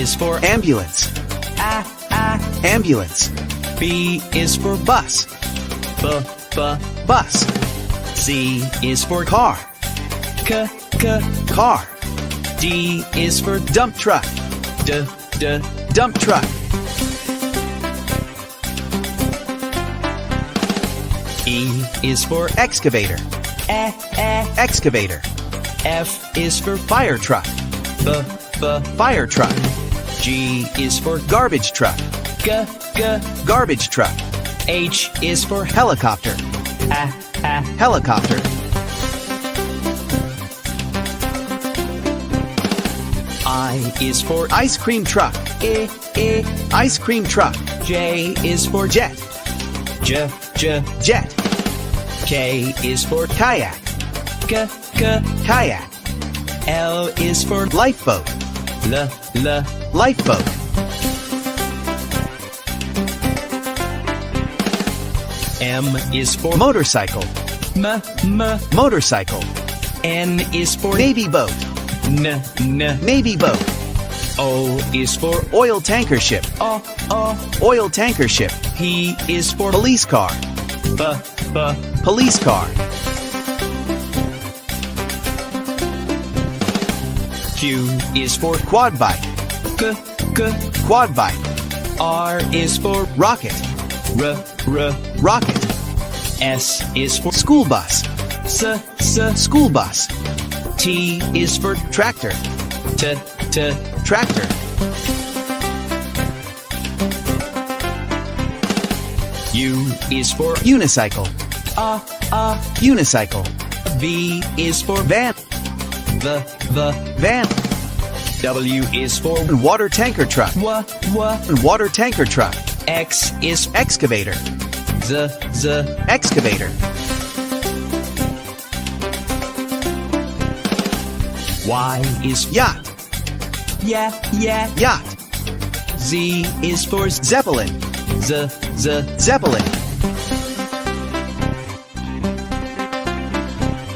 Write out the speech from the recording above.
is for ambulance. Ambulance. B is for Bus. Bus. C is for Car. Car. D is for Dump truck. Dump truck. E is for Excavator. Excavator. F is for Fire truck. Fire truck. G is for Garbage truck. Garbage truck. H is for Helicopter. Helicopter. I is for Ice cream truck. Ice cream truck. J is for Jet. Jet. K is for Kayak. Kayak. L is for Lifeboat. Lifeboat. M is for Motorcycle. Motorcycle. N is for Navy boat. Navy boat. O is for Oil tanker ship. Oil tanker ship. P is for Police car. Police car. Q is for Quad bike. Quad bike. R is for Rocket. Rocket. S is for School bus. School bus. T is for Tractor. Tractor. U is for Unicycle. Unicycle. V is for Van. Van. W is for Water tanker truck. Water tanker truck. X is Excavator. Excavator. Y is Yacht. Yacht. Z is for Zeppelin. Zeppelin.